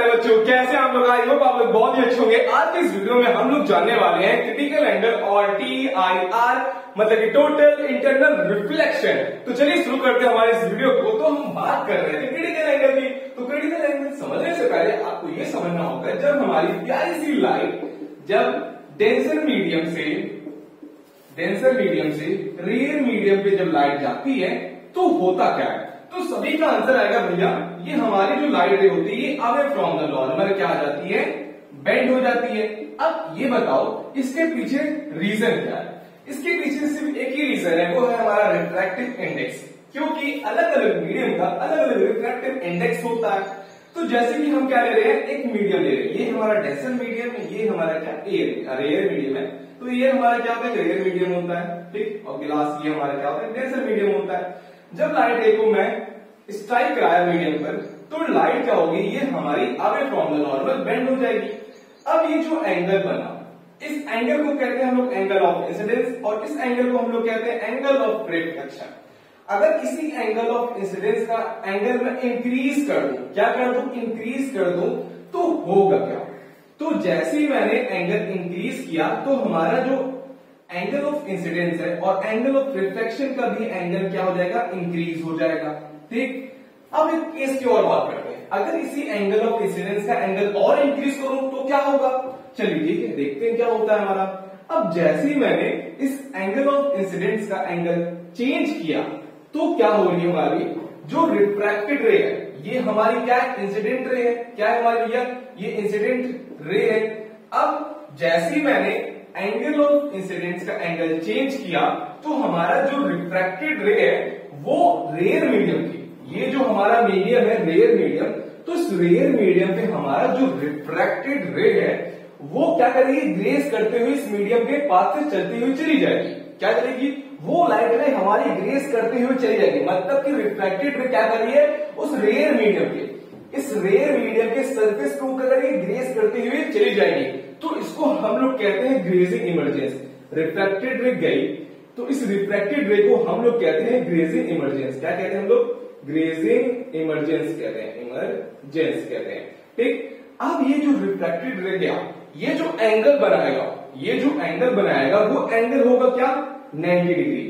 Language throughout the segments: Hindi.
प्यारे बच्चों, कैसे आप लोग? आई होप आप लोग बहुत ही अच्छे होंगे। आज के इस वीडियो में हम लोग जानने वाले हैं क्रिटिकल एंगल और TIR मतलब कि टोटल इंटरनल रिफ्लेक्शन। तो चलिए शुरू करते हैं हमारे इस वीडियो को। तो हम बात कर रहे थे क्रिटिकल एंगल की। तो क्रिटिकल एंगल समझने से पहले आपको ये समझना होगा, जब हमारी प्यारी सी लाइट जब डेंसर मीडियम से रेयर मीडियम पे जब लाइट जाती है तो होता क्या है? तो सभी का आंसर आएगा भैया, ये हमारी जो लाइट रे होती है ये अवे फ्रॉम द नॉर्मल क्या आ जाती है? बेंड हो जाती है। अब ये बताओ इसके पीछे रीजन क्या है? इसके पीछे सिर्फ एक ही रीजन है, वो है हमारा रिफ्रैक्टिव इंडेक्स। क्योंकि अलग अलग मीडियम का अलग अलग रिफ्रैक्टिव इंडेक्स होता है। तो जैसे कि हम क्या ले रहे हैं, एक मीडियम ले रहे हैं, ये हमारा डेंसर मीडियम है, ये हमारा क्या रेयर मीडियम है। तो ये हमारा क्या होता है? रेयर मीडियम होता है, ठीक। और गिलास ये हमारा क्या होता है? डेंसर मीडियम होता है। जब लाइट रे को मैं स्ट्राइक कराया मीडियम पर, तो लाइट क्या होगी? ये हमारी away from the normal bend हो जाएगी। अब ये जो एंगल बना, इस एंगल को कहते हैं हम लोग एंगल ऑफ इंसिडेंस, और इस एंगल को हम लोग कहते हैं एंगल ऑफ रिफ्लेक्शन। अगर इसी एंगल ऑफ इंसिडेंस का एंगल में इंक्रीज कर दूं, क्या कर दूं? इंक्रीज कर दूं, तो होगा क्या? तो जैसे ही मैंने एंगल इंक्रीज किया तो हमारा जो एंगल ऑफ इंसिडेंस है और एंगल ऑफ रिफ्लेक्शन का भी एंगल क्या हो जाएगा? इंक्रीज हो जाएगा, ठीक। अब एक केस की और बात करते हैं। अगर इसी एंगल ऑफ इंसिडेंस का एंगल और इंक्रीज करूं तो क्या होगा? चलिए ठीक है, देखते हैं क्या होता है हमारा। अब जैसे ही मैंने इस एंगल ऑफ इंसिडेंस का एंगल चेंज किया तो क्या हो रही है? हमारी जो रिफ्रैक्टेड रे है ये हमारी क्या है? इंसिडेंट रे है। क्या है हमारी भैया? ये इंसिडेंट रे है। अब जैसे ही मैंने एंगल ऑफ इंसिडेंस का एंगल चेंज किया तो हमारा जो रिफ्रैक्टेड रे है वो रेयर मीडियम की, ये जो हमारा मीडियम है रेयर मीडियम, तो इस रेयर मीडियम पे हमारा जो रिफ्रैक्टेड रे है वो क्या करेगी? ग्रेस करते हुए इस मीडियम के पास से चलती हुई चली जाएगी। क्या करेगी? वो लाइट रे हमारी ग्रेस करते हुए चली जाएगी। मतलब कि रिफ्रैक्टेड रे क्या कर रही है? उस रेयर मीडियम के, इस रेयर मीडियम के सरफेस को करेगी, ग्रेस करते हुए चली जाएगी। तो इसको हम लोग कहते हैं ग्रेजिंग इमर्जेंस। रिफ्रैक्टेड रे गई तो इस रिफ्रैक्टेड रे को हम लोग कहते हैं ग्रेजिंग इमर्जेंस। क्या कहते हैं हम लोग? ग्रेजिंग इमर्जेंस कहते हैं, इमरजेंस कहते हैं, ठीक। अब ये जो रिफ्रैक्टेड रे गया, ये जो एंगल बनाएगा, वो एंगल होगा क्या? 90 डिग्री।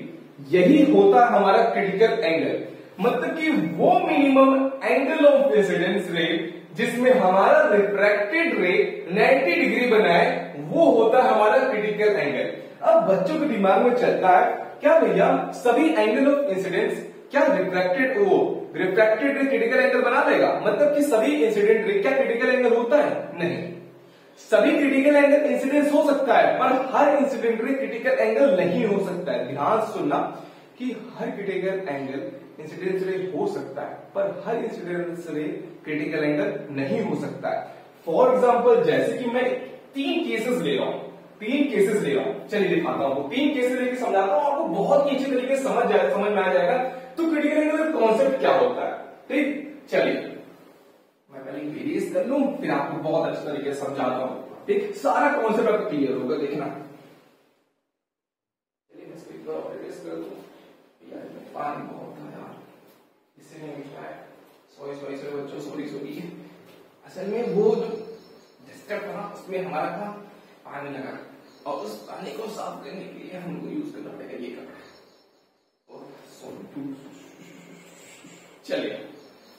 यही होता है हमारा क्रिटिकल एंगल। मतलब कि वो मिनिमम एंगल ऑफ इंसिडेंस रे जिसमें हमारा रिफ्रैक्टेड रे 90 डिग्री बनाए, वो होता है हमारा क्रिटिकल एंगल। अब बच्चों के दिमाग में चलता है क्या भैया सभी एंगल ऑफ इंसिडेंस क्या रिफ्रैक्टेड रे क्रिटिकल एंगल बना देगा? मतलब कि सभी इंसिडेंट रे क्या क्रिटिकल एंगल होता है? नहीं। सभी क्रिटिकल एंगल इंसिडेंस हो सकता है, पर हर इंसिडेंट रे क्रिटिकल एंगल नहीं हो सकता है। ध्यान सुनना कि हर क्रिटिकल एंगल इंसिडेंस रे हो सकता है, पर हर इंसिडेंस रे क्रिटिकल एंगल नहीं हो सकता है। फॉर एग्जाम्पल जैसे कि मैं 3 केसेस ले रहा हूं, चलिए दिखाता हूं। 3 केसेस लेके समझाता हूं, आपको बहुत ही अच्छे तरीके से समझ में आ जाएगा तो क्रिटिकल एंगल का कॉन्सेप्ट क्या होता है, ठीक। चलिए मैं पहले इरेज कर लूं, फिर आपको बहुत अच्छे तरीके से समझाता हूं, ठीक। सारा कॉन्सेप्ट आपको क्लियर होगा, देखना। चलिए मैं इसको एक बार इरेज कर दूं। यार पानी बहुत है यार, इससे नहीं मिल रहा है। सॉरी बच्चों, सॉरी। असल में वो जो डिस्टर्ब था उसमें हमारा था पानी लगा, और उस पानी को साफ करने के लिए हमको यूज करना पड़ेगा ये कपड़ा।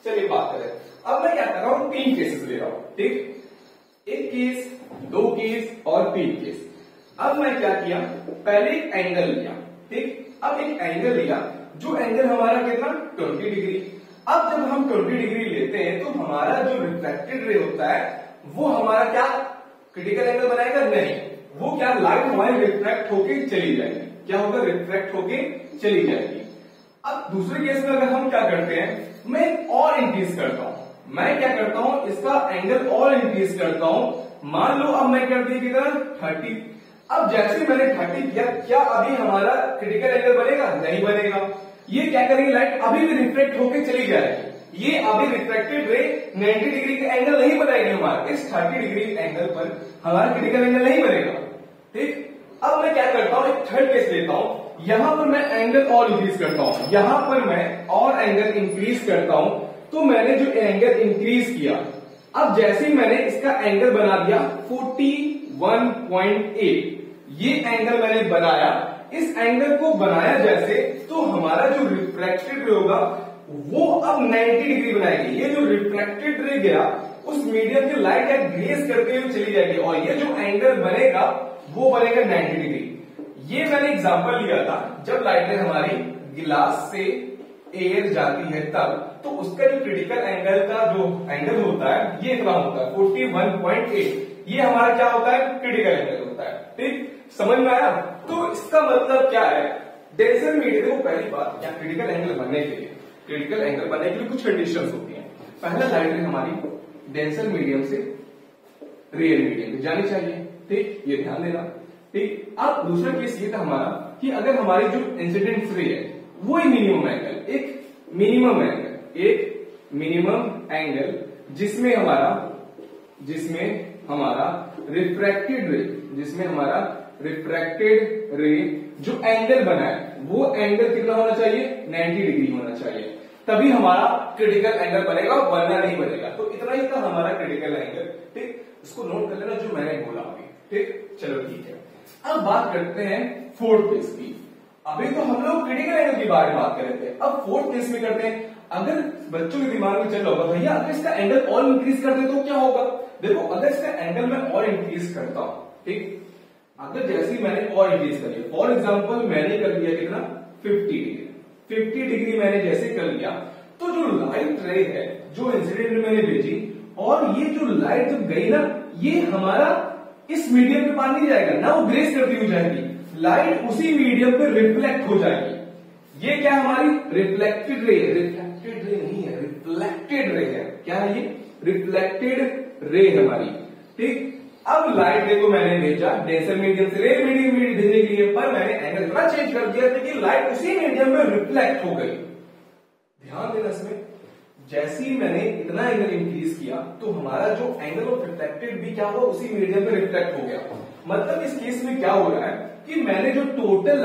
चलिए बात करें। अब मैं क्या कर रहा हूं? 3 केसेस ले रहा हूं, ठीक। 1 केस, 2 केस और 3 केस। अब मैं क्या किया? पहले एक एंगल लिया, ठीक। अब एक एंगल लिया, जो एंगल हमारा कितना? 20 डिग्री। अब जब हम 20 डिग्री लेते हैं तो हमारा जो रिफ्रैक्टेड रे होता है वो हमारा क्या क्रिटिकल एंगल बनाएगा? नहीं। वो क्या लाइट हमारी रिफ्रैक्ट होके चली जाएगी। क्या होगा? रिफ्रैक्ट होके चली जाएगी। अब दूसरे केस में अगर हम क्या करते हैं, मैं और इंक्रीज करता हूं। मैं क्या करता हूं? इसका एंगल और इंक्रीज करता हूं। मान लो अब मैं कर दी कितना? 30। अब जैसे मैंने 30 किया, क्या अभी हमारा क्रिटिकल एंगल बनेगा? नहीं बनेगा। ये क्या करेगी? लाइट अभी भी रिफ्लेक्ट होकर चली जाएगी। ये अभी रिफ्लेक्टेड रे 90 डिग्री के एंगल नहीं बनाएगी हमारा। इस 30 डिग्री एंगल पर हमारा क्रिटिकल एंगल नहीं बनेगा, ठीक। अब मैं क्या करता हूं? एक थर्ड केस लेता हूं। यहां पर मैं एंगल और इंक्रीज करता हूं, यहां पर मैं और एंगल इंक्रीज करता हूं। तो मैंने जो एंगल इंक्रीज किया अब जैसे ही मैंने इसका एंगल बना दिया 41.8, ये एंगल मैंने बनाया, इस एंगल को बनाया जैसे, तो हमारा जो रिफ्रैक्टेड रे होगा वो अब 90 डिग्री बनाएगी। ये जो रिफ्रैक्टेड रे गया उस मीडियम की लाइट या ग्रेस करते हुए चली जाएगी और ये जो एंगल बनेगा वो बनेगा 90 डिग्री। ये मैंने एग्जांपल लिया था जब लाइट रे हमारी गिलास से एयर जाती है तब, तो उसका जो क्रिटिकल एंगल का जो एंगल होता है ये इतना होता है 41.8। ये हमारा क्या होता है, क्रिटिकल एंगल होता है। ठीक, समझ में आया? तो इसका मतलब क्या है, डेंसर मीडियम को पहली बात या क्रिटिकल एंगल बनने के लिए कुछ कंडीशंस होती हैं। पहला लाइट रे हमारी डेंसर मीडियम से रियल मीडियम में जानी चाहिए। ठीक, ये ध्यान देना। ठीक, अब दूसरा केस ये था हमारा कि अगर हमारी जो इंसिडेंट रे है वो एक मिनिमम एंगल जिसमें हमारा रिफ्रैक्टेड रे जो एंगल बना है वो एंगल कितना होना चाहिए, 90 डिग्री होना चाहिए, तभी हमारा क्रिटिकल एंगल बनेगा, वरना नहीं बनेगा। तो इतना ही था हमारा क्रिटिकल एंगल। ठीक, इसको नोट कर लेना जो मैंने बोला अभी। ठीक, चलो ठीक है। अब बात करते हैं फोर्थ केस की। अभी तो हम लोग क्रिटिकल एंगल के बारे में बात कर रहे थे, अब फोर्थ केस में करते हैं। अगर बच्चों के दिमाग में चल रहा होगा भैया अगर इसका एंगल और इंक्रीज कर दे तो क्या होगा। देखो, अगर इसका एंगल मैं और इंक्रीज करता हूं, ठीक, अगर जैसे ही मैंने और इंक्रीज कर लिया, फॉर एग्जाम्पल मैंने कर दिया कितना 50 डिग्री मैंने जैसे कर लिया, तो जो लाइट रे है जो इंसिडेंट मैंने भेजी और ये जो लाइट जब गई ना, ये हमारा इस मीडियम पे पार नहीं जाएगा ना, वो ग्रेस करती हुई जाएगी, लाइट उसी मीडियम पे रिफ्लेक्ट हो जाएगी। ये क्या हमारी रिफ्लेक्टेड रे नहीं है, रिफ्लेक्टेड रे है। क्या है ये, रिफ्लेक्टेड रे हमारी। ठीक, अब लाइट रे को मैंने भेजा डेंसर मीडियम से रेड मीडियम में भेजने के लिए, पर मैंने एंगल इतना चेंज कर दिया था कि लाइट उसी मीडियम में रिफ्लेक्ट हो गई। ध्यान देना इसमें, जैसे ही मैंने इतना एंगल इंक्रीज किया तो हमारा जो एंगल ऑफ रिफ्लेक्टेड भी क्या हुआ, उसी मीडियम में रिफ्लेक्ट हो गया। मतलब इस केस में क्या हो रहा है कि मैंने जो टोटल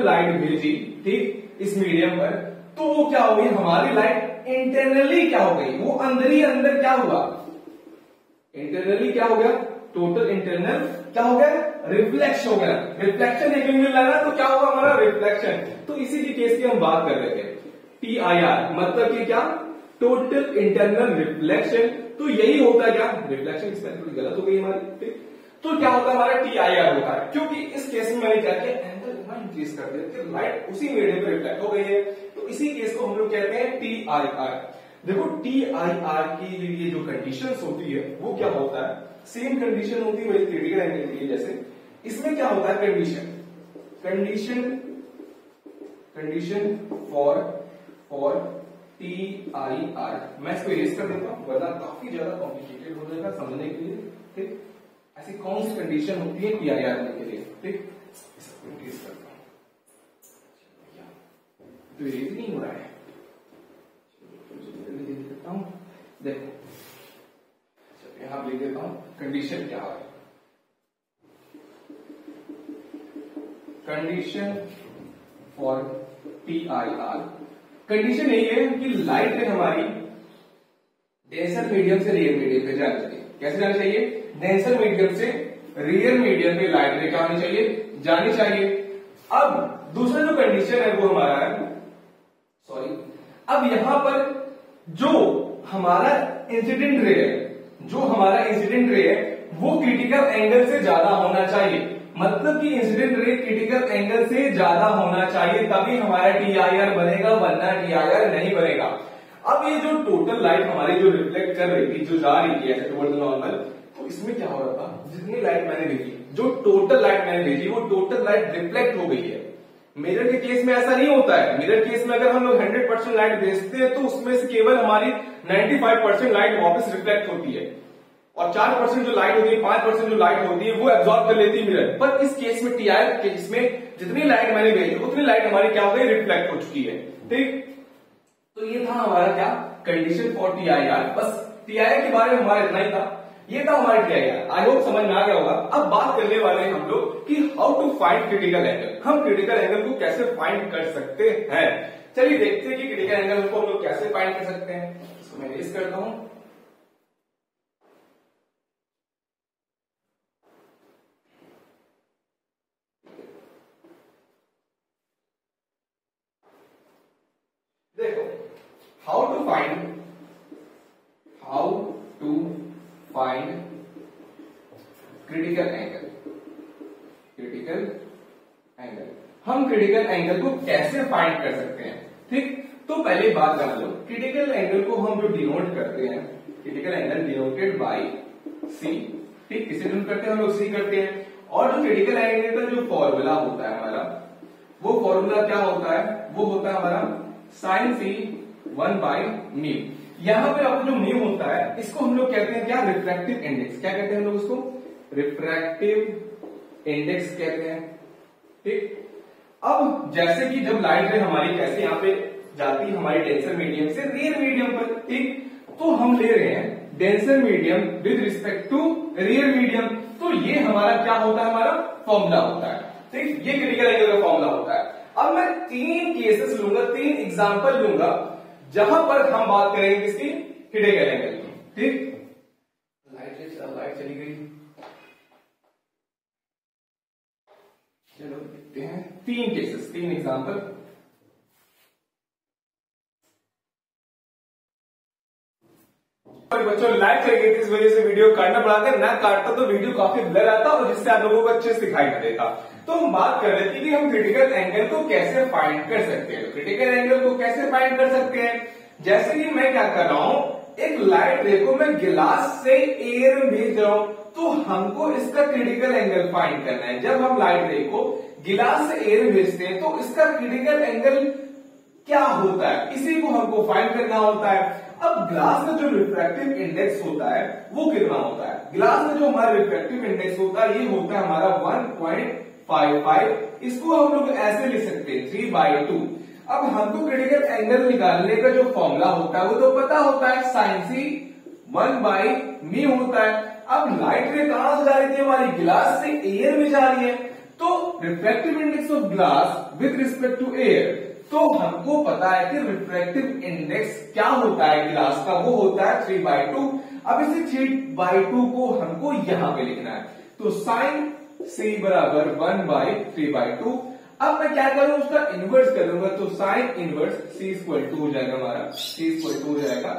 लाइट भेजी, ठीक, इस मीडियम पर, तो वो क्या हो गई, हमारी लाइट इंटरनली क्या हो गई, वो अंदर ही अंदर क्या हुआ, इंटरनली क्या हो गया, टोटल इंटरनल क्या हो गया, रिफ्लेक्शन हो गया। रिफ्लेक्शन एक मिल रहा है तो क्या होगा हमारा रिफ्लेक्शन। तो इसी के केस की हम बात कर रहे थे, TIR मतलब कि क्या, टोटल इंटरनल रिफ्लेक्शन। तो यही होता है क्या, रिफ्लेक्शन इसमें थोड़ी गलत हो गई हमारी। ठीक, तो क्या होता है हमारा TIR होता है, क्योंकि इस केस में मैंने क्या किया, एंगल इतना इंक्रीज कर दिया कि लाइट उसी मीडियम पे रिफ्लेक्ट हो गई है। तो इसी केस को हम लोग कहते हैं TIR। देखो, TIR की ये जो कंडीशंस होती है वो क्या होता है, सेम कंडीशन होती है वही क्रिटिकल एंगल के लिए। जैसे इसमें क्या होता है, कंडीशन फॉर TIR। मैं इसको इरेज कर देता हूं वरना काफी ज्यादा कॉम्प्लिकेटेड हो जाएगा समझने के लिए। ठीक, ऐसी कौन सी कंडीशन होती है TIR के लिए। ठीक, इसको इरेज करता हूं, तो इरेज नहीं हो रहा है, देखो यहां लिख देता हूं कंडीशन क्या है। कंडीशन फॉर TIR, कंडीशन यही है कि लाइट है हमारी डेंसर मीडियम से रियल मीडियम पे जानी चाहिए। कैसे जानी चाहिए, डेंसर मीडियम से रियल मीडियम पे लाइट रे क्या होनी चाहिए, जानी चाहिए। अब दूसरा जो कंडीशन है वो हमारा है, अब यहां पर जो हमारा इंसिडेंट रे है वो क्रिटिकल एंगल से ज्यादा होना चाहिए। मतलब कि इंसिडेंट रे क्रिटिकल एंगल से ज्यादा होना चाहिए, तभी हमारा TIR बनेगा, वरना TIR नहीं बनेगा। अब ये जो टोटल लाइट हमारी जो रिफ्लेक्ट कर रही थी, जो जा रही थी ऐसे टुवर्ड्स नॉर्मल, तो इसमें क्या हो रहा था, जितनी लाइट मैंने भेजी, जो टोटल लाइट मैंने भेजी, वो टोटल लाइट रिफ्लेक्ट हो गई है। मिरर के केस में ऐसा नहीं होता है। मिरर केस में अगर हम लोग 100% लाइट भेजते हैं तो उसमें से केवल हमारी 95% लाइट वापस रिफ्लेक्ट होती है और 4% जो लाइट होती है, 5% जो लाइट होती है वो एब्जॉर्ब कर लेती है मिरर। पर इस केस में TIR केस में जितनी लाइट मैंने भेजी उतनी लाइट हमारी क्या हो गई, रिफ्लेक्ट हो चुकी है। ठीक, तो ये था हमारा क्या, कंडीशन फॉर TIR। बस TIR के बारे में हमारा इतना ही था, ये था हमारा TIR। आई होप समझ में आ गया होगा। अब बात करने वाले हैं हम लोग कि how to find critical angle. हम क्रिटिकल एंगल को कैसे फाइंड कर सकते हैं। चलिए देखते हैं कि क्रिटिकल एंगल को हम लोग कैसे फाइंड कर सकते हैं। इसको मैं इरेज करता हूं। देखो, how to find critical angle. हम क्रिटिकल एंगल को कैसे फाइंड कर सकते हैं, ठीक। तो पहले बात कर लो, क्रिटिकल एंगल को हम जो डिनोट करते हैं, क्रिटिकल एंगल डिनोटेड बाय सी, ठीक। किसे डिनोट करते हैं हम लोग, सी करते हैं। और जो क्रिटिकल एंगल का जो फॉर्मूला होता है हमारा, वो फॉर्मूला क्या होता है, वो होता है हमारा साइन सी 1/μ। यहां पे आपको जो म्यू होता है, इसको हम लोग कहते हैं क्या, रिफ्रैक्टिव इंडेक्स। क्या कहते हैं हम लोग उसको, रिफ्रैक्टिव इंडेक्स कहते हैं, ठीक। अब जैसे कि जब लाइट रे हमारी कैसे यहां पे जाती है हमारी डेंसर मीडियम से रियर मीडियम पर, ठीक। तो हम ले रहे हैं denser medium with respect to rarer medium. तो ये हमारा क्या होता है, हमारा फॉर्मूला होता है, ठीक। ये क्रिटिकल एंगल का फॉर्मूला होता है। अब मैं 3 केसेस लूंगा, 3 एग्जांपल लूंगा, जहां पर हम बात करेंगे किसकी, क्रिटिकल एंगल की, ठीक। लाइट चली गई, चलो देखते हैं 3 केसेस, 3 एग्जांपल। बच्चों लाइट चली गई थी, इस वजह से वीडियो काटना पड़ा था। ना काटता तो वीडियो काफी ब्लर आता और जिससे आप लोगों को अच्छे से दिखाई न देता। तो हम बात कर रहे थे कि हम क्रिटिकल एंगल को कैसे फाइंड कर सकते हैं। क्रिटिकल एंगल को कैसे फाइंड कर सकते हैं, जैसे कि मैं क्या कर रहा हूं, एक लाइट रे को मैं गिलास से एयर में भेज रहा हूं, तो हमको इसका क्रिटिकल एंगल फाइंड करना है। जब हम लाइट रे को गिलास से एयर में भेजते हैं तो इसका क्रिटिकल एंगल क्या होता है, इसी को हमको फाइंड करना होता है। अब ग्लास का जो रिफ्रैक्टिव इंडेक्स होता है वो कितना होता है, ग्लास में जो हमारा रिफ्रैक्टिव इंडेक्स होता है ये होता है हमारा 1.55। इसको हम लोग ऐसे लिख सकते हैं 3/2। अब हमको क्रिटिकल एंगल निकालने का जो फॉर्मूला होता है वो तो पता होता है, साइन सी 1/μ होता है। अब लाइट रे कहां से जा रही थी, हमारी गिलास से एयर में जा रही है, तो refractive index of glass with respect to air, तो हमको पता है कि रिफ्रैक्टिव इंडेक्स क्या होता है गिलास का, वो होता है 3/2। अब इसे 3/2 को हमको यहां पे लिखना है, तो साइन सी बराबर 1/3/2। अब मैं क्या करूं, उसका इनवर्स करूंगा, तो sine inverse C equal to हो जाएगा, हमारा सी इक्वल टू हो जाएगा,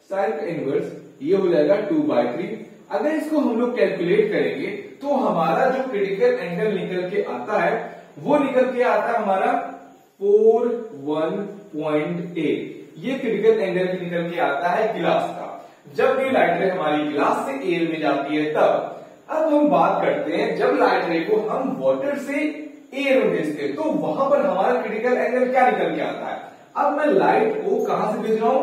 साइन का इनवर्स ये हो जाएगा 2/3। अगर इसको हम लोग कैलकुलेट करेंगे तो हमारा जो क्रिटिकल एंगल निकल के आता है वो निकल के आता है हमारा 41.8। ये क्रिटिकल एंगल निकल के आता है गिलास का, जब ये लाइट रे हमारी गिलास से एयर में जाती है तब। अब हम बात करते हैं जब लाइट रे को हम वाटर से एयर में भेजते हैं तो वहां पर हमारा क्रिटिकल एंगल क्या निकल के आता है। अब मैं लाइट को कहां से भेज रहा हूं,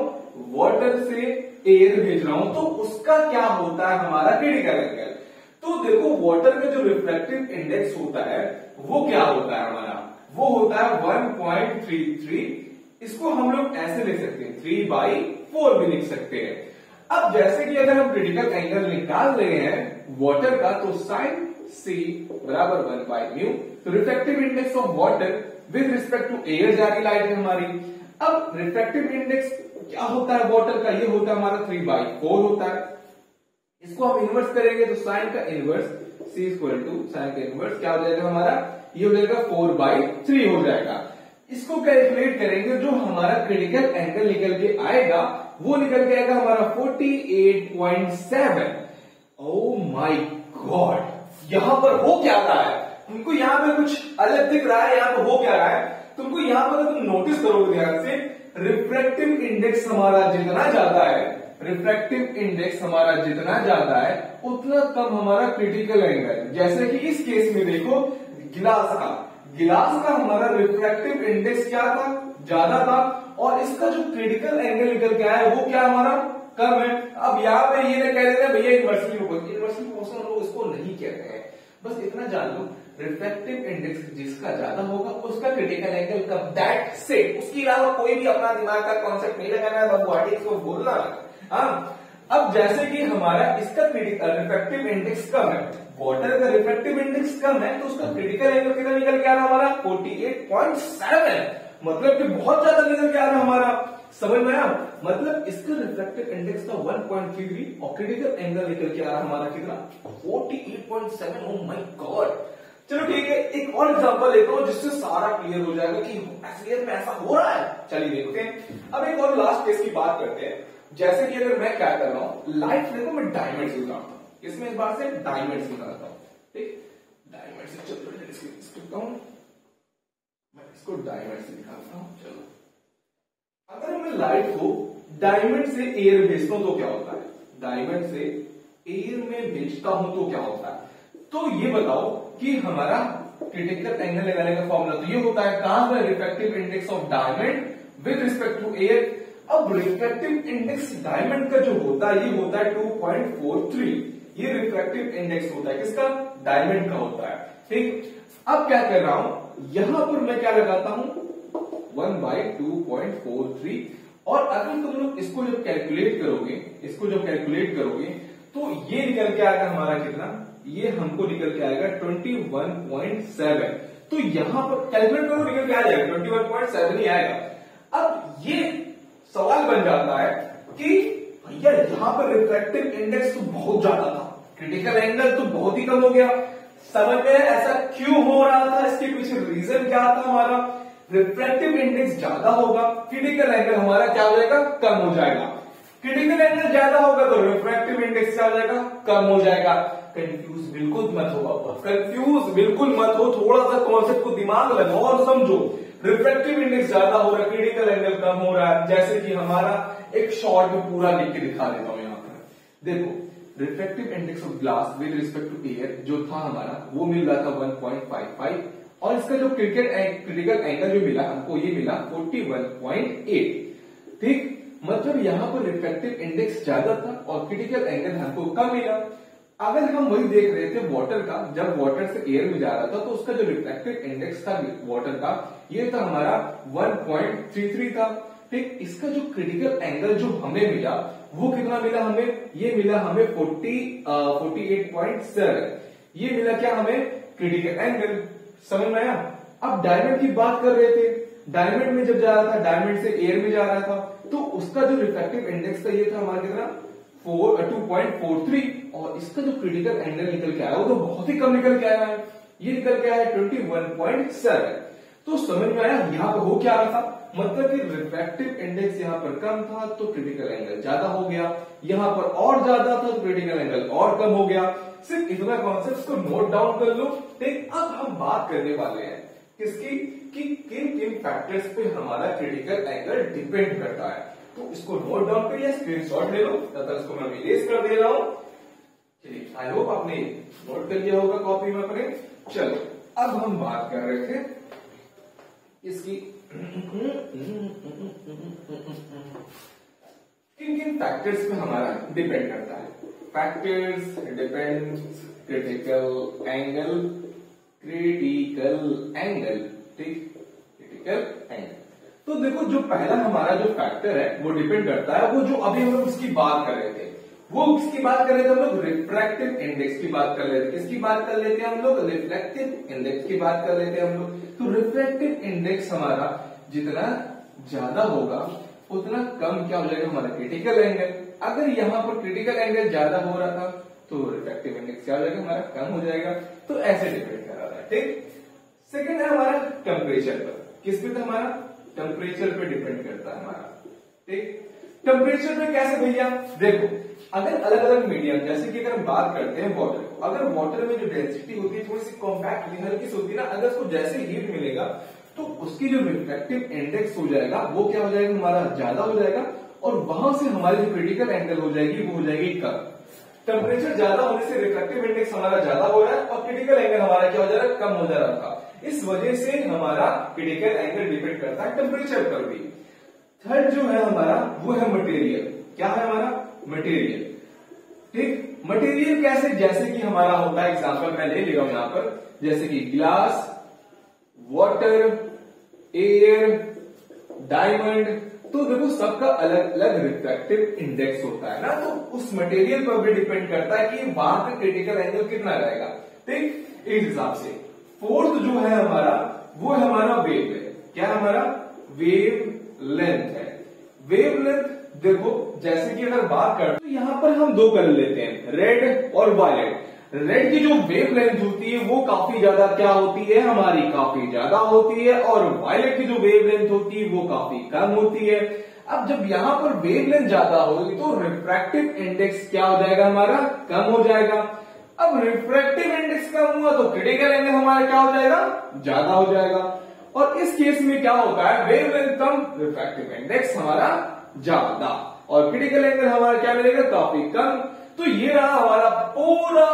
वाटर से एयर भेज रहा हूं, तो उसका क्या होता है हमारा क्रिटिकल एंगल। तो देखो वाटर में जो रिफ्रैक्टिव इंडेक्स होता है वो क्या होता है हमारा, वो होता है 1.33। इसको हम लोग ऐसे लिख सकते हैं, 3/4 भी लिख सकते हैं। अब जैसे कि अगर हम क्रिटिकल एंगल निकाल रहे हैं वाटर का, तो साइन सी बराबर 1/μ। तो refractive index of water with respect to air जा रही लाइट है हमारी। अब रिफ्रैक्टिव इंडेक्स क्या होता है वाटर का, ये होता है हमारा 3/4 होता है। इसको हम इनवर्स करेंगे तो साइन का inverse C equal to sine का इनवर्स क्या हो जाएगा हमारा, ये हो जाएगा 4/3 हो जाएगा। इसको कैलकुलेट करेंगे, जो हमारा क्रिटिकल एंगल निकल के आएगा वो निकल के आएगा हमारा 48.7। ओ माय गॉड, यहां पर हो क्या रहा है, तुमको यहां पे कुछ अलग दिख रहा है, यहां पर हो क्या रहा है तुमको यहां पर तुम नोटिस करोगे ध्यान से, रिफ्रैक्टिव इंडेक्स हमारा जितना ज्यादा है, रिफ्रैक्टिव इंडेक्स हमारा जितना ज्यादा है उतना कम हमारा क्रिटिकल एंगल। जैसे कि इस केस में देखो गिलास का हमारा रिफ्रैक्टिव इंडेक्स क्या था, ज्यादा था, और इसका जो क्रिटिकल एंगल निकल के आया वो क्या हमारा कम है। अब यहाँ पे ये ना कह देते हैं भैया इन्वर्सली प्रोपोर्शनल हम लोग इसको नहीं कहते हैं, बस इतना जान लो रिफ्रैक्टिव इंडेक्स जिसका ज्यादा होगा उसका critical angle come, that set. उसके अलावा कोई भी अपना दिमाग का कॉन्सेप्ट नहीं लगाना है, बबुआटी इसको बोलना है। हाँ, अब जैसे कि हमारा इसका रिफ्रैक्टिव इंडेक्स कम है, वाटर का रिफ्रैक्टिव इंडेक्स कम है, तो उसका क्रिटिकल एंगल कितना निकल के आ रहा हमारा 48.7। मतलब कि बहुत ज्यादा निकल के आ रहा है हमारा, समझ में आया? मतलब इसका रिफ्रैक्टिव इंडेक्स था 1.33 और क्रिटिकल एंगल निकल के आ रहा है हमारा कितना, 48.7। Oh my God. चलो ठीक है, एक और एग्जांपल लेता हूं जिससे सारा क्लियर हो जाएगा कि असलियत में ऐसा हो रहा है। चलिए देखते हैं। अब एक और लास्ट केस की बात करते हैं। जैसे कि अगर मैं क्या कर रहा हूं, लाइट फ्लेम को मैं डायमंड से दिखाता हूं, इसमें इस बार से डायमंड से दिखाता हूं, ठीक, डायमंड से। चलो मैं इसको डायमंड से दिखाता हूं। चलो, अगर मैं लाइट को डायमंड से एयर भेजता हूं तो क्या होता है, डायमंड से एयर में भेजता हूं तो क्या होता है, तो ये बताओ कि हमारा क्रिटिकल एंगल लगाने का फॉर्मूला तो ये होता है, कहां पर refractive index of diamond with respect to air. अब रिफ्रैक्टिव इंडेक्स डायमंड का जो होता है ये होता है 2.43, ये रिफ्रैक्टिव इंडेक्स होता है किसका, डायमंड का होता है, ठीक। अब क्या कर रहा हूं, यहां पर मैं क्या लगाता हूं 1/2.43, और अगर तुम लोग इसको जब कैलकुलेट करोगे, तो ये निकल के आएगा हमारा कितना, ये हमको निकल के आएगा 21.7। तो यहां पर कैलकुलेट करो, निकल के आ जाएगा 21.7 ही आएगा। अब ये सवाल बन जाता है कि भैया यहां पर रिफ्रैक्टिव इंडेक्स तो बहुत ज्यादा था, क्रिटिकल एंगल तो बहुत ही कम हो गया, समझ में ऐसा क्यों हो रहा था, इसके पीछे रीजन क्या था हमारा, रिफ्रैक्टिव इंडेक्स ज्यादा होगा, क्रिटिकल एंगल हमारा क्या हो जाएगा, कम हो जाएगा। क्रिटिकल एंगल ज्यादा होगा तो रिफ्रैक्टिव इंडेक्स क्या हो जाएगा, कम हो जाएगा। कंफ्यूज बिल्कुल मत हो बाबा, कंफ्यूज बिल्कुल मत हो, थोड़ा सा कॉन्सेप्ट को दिमाग लगाओ और समझो। रिफ्रैक्टिव इंडेक्स ज्यादा हो रहा है, क्रिटिकल एंगल कम हो रहा है। जैसे कि हमारा एक शॉर्ट में पूरा लिख के दिखा देता हूं यहां पर, देखो refractive index of glass with respect to air जो था हमारा, वो मिल रहा था 1.55, और इसका जो क्रिटिकल एंगल जो मिला हमको, ये मिला 41.8, ठीक। मतलब यहां पर रिफ्रैक्टिव इंडेक्स ज्यादा था और क्रिटिकल एंगल हमको कम मिला। अगर हम वही देख रहे थे वाटर का, जब वाटर से एयर में जा रहा था तो उसका जो रिफ्रैक्टिव इंडेक्स था वाटर का, ये था हमारा 1.33 था, ठीक। इसका जो क्रिटिकल एंगल जो हमें मिला वो कितना मिला हमें, ये मिला हमें 48.7, ये मिला क्या हमें, क्रिटिकल एंगल, समझ में आया? अब डायमंड की बात कर रहे थे, डायमंड में जब जा रहा था, डायमंड से एयर में जा रहा था, तो उसका जो रिफ्रैक्टिव इंडेक्स था ये था हमारा कितना 2.43, और इसका जो क्रिटिकल एंगल निकल के आया वो तो बहुत ही कम निकल के आया है, ये निकल के आया 21.7। तो समझ में आया यहाँ पर हो क्या रहा था, मतलब कि रिफ्रैक्टिव इंडेक्स यहाँ पर कम था तो क्रिटिकल एंगल ज्यादा हो गया, यहाँ पर और ज्यादा था तो क्रिटिकल एंगल और कम हो गया। सिर्फ इतना कॉन्सेप्ट को नोट डाउन कर लो, ठीक। अब हम बात करने वाले हैं किसकी, कि किन किन फैक्टर्स पे हमारा क्रिटिकल एंगल डिपेंड करता है। तो इसको नोट डाउन करिए, स्क्रीनशॉट ले लो, तब तक इसको मैं इरेज कर दे रहा हूं। चलिए, आई होप आपने नोट कर लिया होगा कॉपी में अपने। चलो, अब हम बात कर रहे थे इसकी किन किन फैक्टर्स पे हमारा डिपेंड करता है। फैक्टर्स डिपेंड्स क्रिटिकल एंगल, ठीक, क्रिटिकल एंगल। तो देखो जो पहला हमारा जो फैक्टर है वो डिपेंड करता है, वो जो अभी हम लोग इसकी बात कर रहे थे, वो किसकी बात कर रहे थे हम लोग, रिफ्रैक्टिव इंडेक्स की बात कर रहे थे। किसकी बात कर लेते हैं हम लोग, रिफ्रैक्टिव इंडेक्स की बात कर लेते हैं हम लोग। तो रिफ्रैक्टिव इंडेक्स हमारा जितना ज्यादा होगा उतना कम क्या हो जाएगा हमारा क्रिटिकल एंगल। अगर यहाँ पर क्रिटिकल एंगल ज्यादा हो रहा था तो रिफ्रैक्टिव इंडेक्स क्या हो जाएगा हमारा, कम हो जाएगा। तो ऐसे डिपेंड कर रहा है, ठीक। सेकेंड है हमारा टेम्परेचर पर, किस पे था हमारा, टेम्परेचर पे डिपेंड करता है हमारा, ठीक। टेम्परेचर में कैसे भैया, देखो अगर अलग अलग मीडियम, जैसे कि अगर हम बात करते हैं वाटर को, अगर वाटर में जो डेंसिटी होती है थोड़ी सी कॉम्पैक्ट हल्की सी होती है ना, अगर उसको जैसे हीट मिलेगा तो उसकी जो रिफ्रैक्टिव इंडेक्स हो जाएगा वो क्या हो जाएगा हमारा, ज्यादा हो जाएगा, और वहां से हमारी जो क्रिटिकल एंगल हो जाएगी वो हो जाएगी कम। टेम्परेचर ज्यादा होने से रिफ्रैक्टिव इंडेक्स हमारा ज्यादा हो रहा है और क्रिटिकल एंगल हमारा क्या हो जा रहा है, कम हो जा रहा था। इस वजह से हमारा क्रिटिकल एंगल डिपेंड करता है टेम्परेचर पर भी। थर्ड जो है हमारा वो है मटेरियल। क्या है हमारा, मटेरियल, ठीक। मटेरियल कैसे, जैसे कि हमारा होता है, एग्जांपल मैं ले रहा हूं यहां पर, जैसे कि ग्लास, वाटर, एयर, डायमंड, तो देखो सबका अलग अलग रिफ्रैक्टिव इंडेक्स होता है ना, तो उस मटेरियल पर भी डिपेंड करता है कि वहां पे क्रिटिकल एंगल कितना रहेगा, ठीक। इस हिसाब से फोर्थ जो है हमारा वो है हमारा वेव है। क्या है हमारा, वेव लेंथ है। वेव लेंथ देखो, जैसे कि अगर बात करें तो यहां पर हम दो कलर लेते हैं, रेड और वायलेट। रेड की जो वेव लेंथ होती है वो काफी ज्यादा क्या होती है, हमारी काफी ज्यादा होती है, और वायलेट की जो वेव लेंथ होती है वो काफी कम होती है। अब जब यहां पर वेव लेंथ ज्यादा होगी तो रिफ्रैक्टिव इंडेक्स क्या हो जाएगा, हमारा कम हो जाएगा। अब रिफ्रैक्टिव इंडेक्स कम हुआ तो क्रिटिकल एंगल हमारा क्या हो जाएगा, ज्यादा हो जाएगा। और इस केस में क्या होता है, वेव लेंथ कम, रिफ्रैक्टिव इंडेक्स हमारा ज्यादा, और क्रिटिकल एंगल हमारा क्या मिलेगा, काफी कम। तो ये रहा हमारा पूरा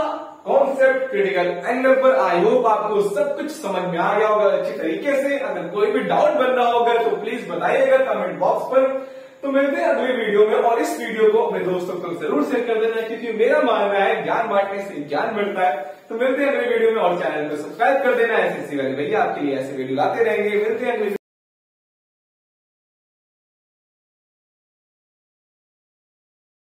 कॉन्सेप्ट क्रिटिकल एंगल पर। आई होप आपको सब कुछ समझ में आ गया होगा अच्छी तरीके से। अगर कोई भी डाउट बन रहा होगा तो प्लीज बताइएगा कमेंट बॉक्स पर। तो मिलते हैं अगले वीडियो में, और इस वीडियो को अपने दोस्तों को जरूर शेयर कर देना, क्योंकि मेरा मानना है ज्ञान बांटने से ज्ञान मिलता है। तो मिलते हैं अगले वीडियो में, और चैनल को सब्सक्राइब कर देना। ऐसे वाले भैया आपके लिए ऐसे वीडियो लाते रहेंगे। मिलते हैं अगले